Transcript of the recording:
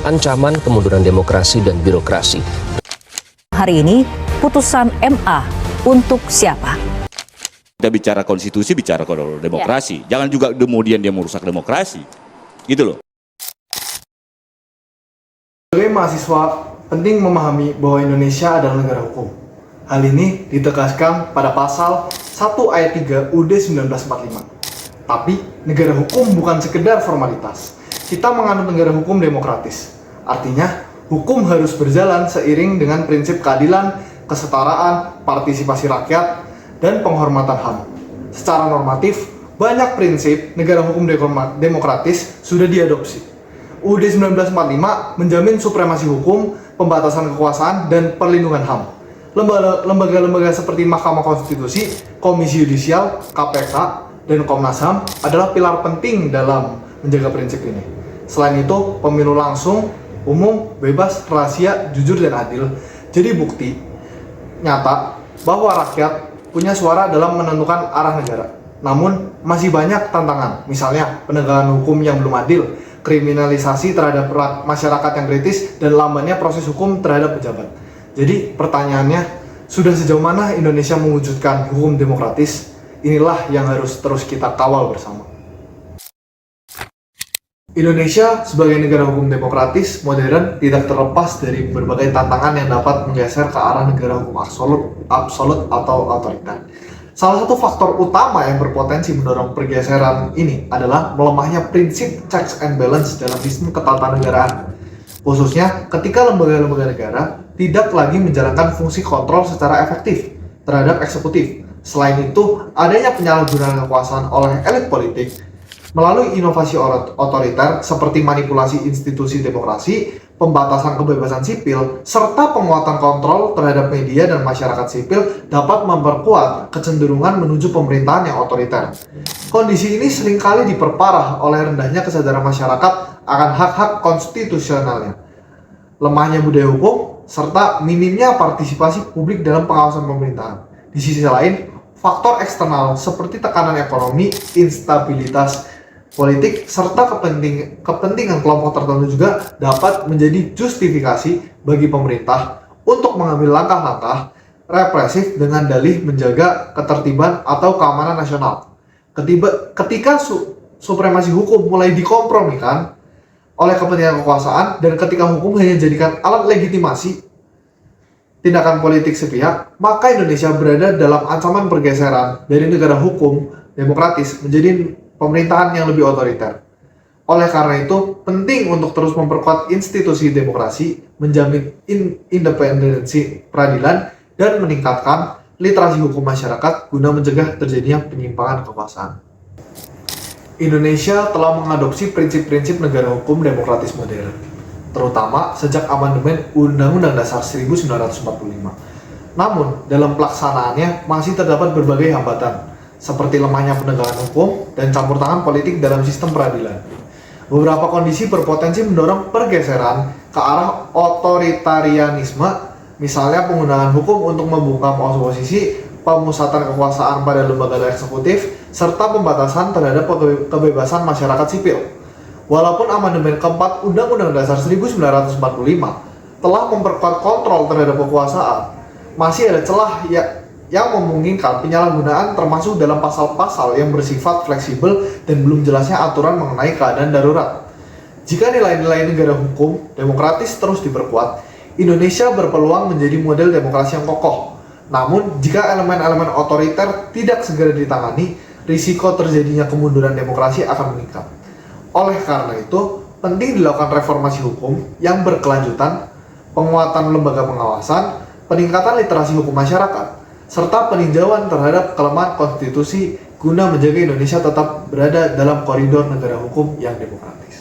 ancaman kemunduran demokrasi dan birokrasi. Hari ini, putusan MA untuk siapa? Kita bicara konstitusi, bicara demokrasi. Jangan juga kemudian dia merusak demokrasi. Gitu loh. Sebagai mahasiswa, penting memahami bahwa Indonesia adalah negara hukum. Hal ini ditegaskan pada pasal 1 ayat 3 UUD 1945. Tapi, negara hukum bukan sekedar formalitas. Kita menganut negara hukum demokratis. Artinya, hukum harus berjalan seiring dengan prinsip keadilan, kesetaraan, partisipasi rakyat, dan penghormatan HAM. Secara normatif, banyak prinsip negara hukum demokratis sudah diadopsi. UUD 1945 menjamin supremasi hukum, pembatasan kekuasaan, dan perlindungan HAM. Lembaga-lembaga seperti Mahkamah Konstitusi, Komisi Yudisial, KPK, dan Komnas HAM adalah pilar penting dalam menjaga prinsip ini. Selain itu, pemilu langsung, umum, bebas, rahasia, jujur, dan adil jadi bukti nyata bahwa rakyat punya suara dalam menentukan arah negara. Namun, masih banyak tantangan, misalnya penegakan hukum yang belum adil, kriminalisasi terhadap masyarakat yang kritis, dan lambannya proses hukum terhadap pejabat. Jadi, pertanyaannya, sudah sejauh mana Indonesia mewujudkan hukum demokratis? Inilah yang harus terus kita kawal bersama. Indonesia sebagai negara hukum demokratis modern tidak terlepas dari berbagai tantangan yang dapat menggeser ke arah negara hukum absolut atau otoriter. Salah satu faktor utama yang berpotensi mendorong pergeseran ini adalah melemahnya prinsip checks and balance dalam sistem ketatanegaraan. Khususnya ketika lembaga-lembaga negara tidak lagi menjalankan fungsi kontrol secara efektif terhadap eksekutif. Selain itu, adanya penyalahgunaan kekuasaan oleh elit politik melalui inovasi otoriter seperti manipulasi institusi demokrasi, pembatasan kebebasan sipil, serta penguatan kontrol terhadap media dan masyarakat sipil dapat memperkuat kecenderungan menuju pemerintahan yang otoriter. Kondisi ini seringkali diperparah oleh rendahnya kesadaran masyarakat akan hak-hak konstitusionalnya, lemahnya budaya hukum, serta minimnya partisipasi publik dalam pengawasan pemerintahan. Di sisi lain, faktor eksternal seperti tekanan ekonomi, instabilitas politik, serta kepentingan kelompok tertentu juga dapat menjadi justifikasi bagi pemerintah untuk mengambil langkah-langkah represif dengan dalih menjaga ketertiban atau keamanan nasional. Ketika supremasi hukum mulai dikompromikan oleh kepentingan kekuasaan dan ketika hukum hanya dijadikan alat legitimasi tindakan politik sepihak, maka Indonesia berada dalam ancaman pergeseran dari negara hukum demokratis menjadi pemerintahan yang lebih otoriter. Oleh karena itu, penting untuk terus memperkuat institusi demokrasi, menjamin independensi peradilan, dan meningkatkan literasi hukum masyarakat guna mencegah terjadinya penyimpangan kekuasaan. Indonesia telah mengadopsi prinsip-prinsip negara hukum demokratis modern, terutama sejak amandemen Undang-Undang Dasar 1945. Namun, dalam pelaksanaannya masih terdapat berbagai hambatan, seperti lemahnya penegakan hukum dan campur tangan politik dalam sistem peradilan. Beberapa kondisi berpotensi mendorong pergeseran ke arah otoritarianisme, misalnya penggunaan hukum untuk membungkam oposisi, pemusatan kekuasaan pada lembaga eksekutif, serta pembatasan terhadap kebebasan masyarakat sipil. Walaupun amandemen keempat Undang-Undang Dasar 1945 telah memperkuat kontrol terhadap kekuasaan, masih ada celah yang memungkinkan penyalahgunaan termasuk dalam pasal-pasal yang bersifat fleksibel dan belum jelasnya aturan mengenai keadaan darurat. Jika nilai-nilai negara hukum demokratis terus diperkuat, Indonesia berpeluang menjadi model demokrasi yang kokoh. Namun, jika elemen-elemen otoriter tidak segera ditangani, risiko terjadinya kemunduran demokrasi akan meningkat. Oleh karena itu, penting dilakukan reformasi hukum yang berkelanjutan, penguatan lembaga pengawasan, peningkatan literasi hukum masyarakat, serta peninjauan terhadap kelemahan konstitusi guna menjaga Indonesia tetap berada dalam koridor negara hukum yang demokratis.